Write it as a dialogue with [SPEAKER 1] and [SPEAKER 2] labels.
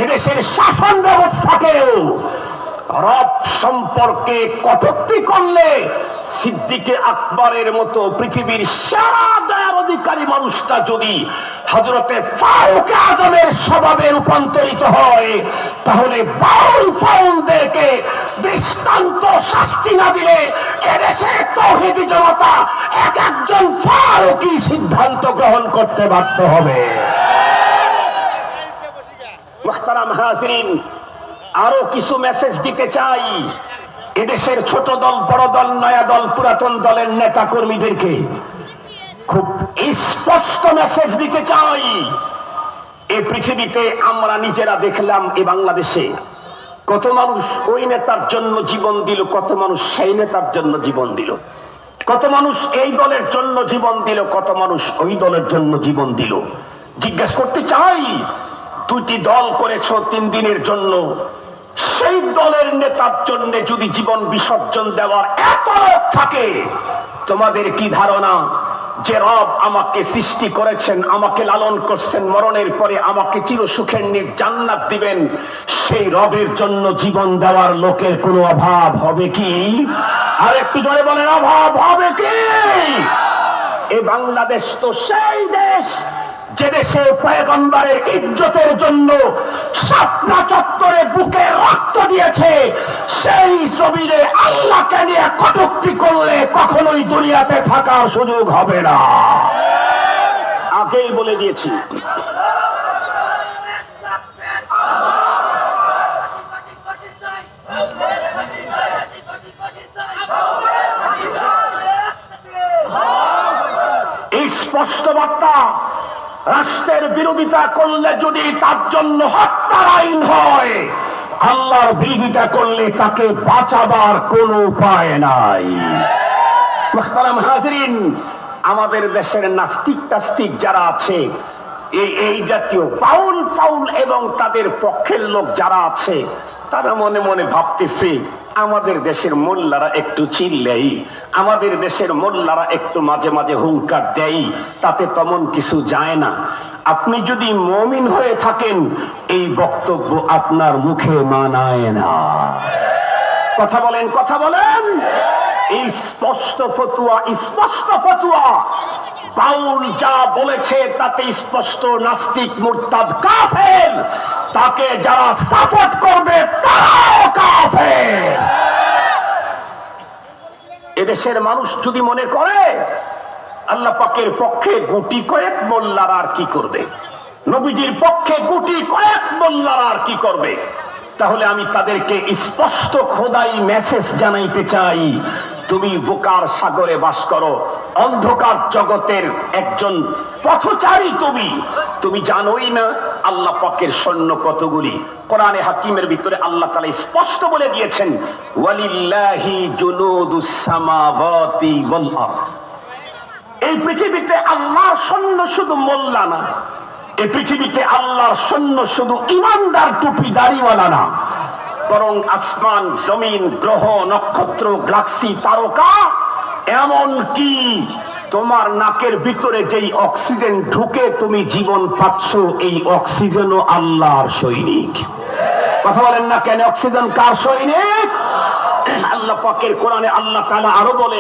[SPEAKER 1] এদেশের শাসন ব্যবস্থাকেও রব সম্পর্কে কটূক্তি করলে সিদ্দিকে আকবরের মতো পৃথিবীর সেরা দয়ার অধিকারী মানুষটা যদি হযরতে ফারুক আজমের স্বভাবে রূপান্তরিত হয়, তাহলে বাউল ফাউলদেরকে দৃষ্টান্ত শাস্তি না দিলে এদেশের তৌহিদি জনতা এক একজন ফারুকী সিদ্ধান্ত গ্রহণ করতে বাধ্য হবে। মুহতারাম হাজিরিন, আরো কিছু মেসেজ দিতে চাই এদেশের ছোট দল, বড় দল, নয়া দল, পুরাতন দলের নেতা কর্মীদেরকে খুব স্পষ্ট মেসেজ দিতে চাই। এই পৃথিবীতে আমরা নিজেরা দেখলাম, এই বাংলাদেশে কত মানুষ ওই নেতার জন্য জীবন দিল, কত মানুষ সেই নেতার জন্য জীবন দিল, কত মানুষ এই দলের জন্য জীবন দিল, কত মানুষ ওই দলের জন্য জীবন দিল। জিজ্ঞেস করতে চাই, দুটি দল করেছ 3 দিনের জন্য, সেই দলের নেতার জন্য যদি জীবন বিসর্জন দেওয়ার এত লোক থাকে, তোমাদের কি ধারণা যে রব আমাকে সৃষ্টি করেছেন, আমাকে লালন করছেন, মরণের পরে আমাকে চির সুখের জান্নাত দিবেন, সেই রবের জন্য জীবন দেওয়ার লোকের কোনো অভাব হবে কি? আর একটু জোরে বলেন, অভাব হবে কি? এই বাংলাদেশ তো সেই দেশ যে দেশে পয়গম্বরের ইজ্জতের জন্য শাপলা চত্বরে বুকে রক্ত দিয়েছে, সেই জমিনে আল্লাহকে নিয়ে কটূক্তি করলে কখনোই দুনিয়াতে থাকার সুযোগ হবে না। আগেই বলে দিয়েছি। এই স্পষ্ট বার্তা, রাষ্ট্রের বিরোধিতা করলে যদি তার জন্য হত্যার আইন হয়, আল্লাহর বিরোধিতা করলে তাকে বাঁচাবার কোন উপায় নাই। মুহতারাম হাজিরিন, আমাদের দেশের নাস্তিক টাস্তিক যারা আছে, এই জাতীয় বাউল ফাউল এবং তাদের পক্ষের লোক যারা আছে, তারা মনে মনে ভাবতেছে আমাদের দেশের মোল্লারা একটু চিল্লেই, আমাদের দেশের মোল্লারা একটু মাঝে মাঝে হুঙ্কার দেয়, তাতে তেমন কিছু যায় না। আপনি যদি মুমিন হয়ে থাকেন, এই বক্তব্য আপনার মুখে মানায় না। কথা বলেন, কথা বলেন। এই স্পষ্ট ফতুয়া, স্পষ্ট ফতুয়া। বাউল যা বলেছে তাতে স্পষ্ট নাস্তিক, মুরতাদ, কাফের। তাকে যারা সাপোর্ট করবে তারাও কাফের। এদেশের মানুষ যদি মনে করে আল্লাহ পাকের পক্ষে গুটি কয়েক মোল্লার আর কি করবে, নবীজির পক্ষে গুটি কয়েক মোল্লার আর কি করবে, তাহলে আমি তাদেরকে স্পষ্ট খোদাই মেসেজ জানাইতে চাই, তুমি বোকার সাগরে বাস করো, অন্ধকার জগতের একজন পথচারী তুমি জানোই না আল্লাহ পাকের সৈন্য কতগুলি। কোরআনে হাকিমের ভিতরে আল্লাহ তাআলা স্পষ্ট বলে দিয়েছেন, ওয়ালিল্লাহি জুনুদুস সামাওয়াতি ওয়াল আরদ। এই পৃথিবীতে আল্লাহর সৈন্য শুধু মোল্লা না, এই পৃথিবীতে আল্লাহর সৈন্য শুধু ইমানদার টুপি দাড়িওয়ালা না, বরং আসমান, জমিন, গ্রহ, নক্ষত্র, গ্যালাক্সি, তারকা, এমন কি তোমার নাকের ভিতরে যেই অক্সিজেন ঢুকে তুমি জীবন পাচ্ছ, এই অক্সিজেনও আল্লাহর সৈনিক। কথা বলেন না কেন? অক্সিজেন কার সৈনিক? আল্লাহ পাকের কোরআনে আল্লাহ তাআলা আরো বলেন,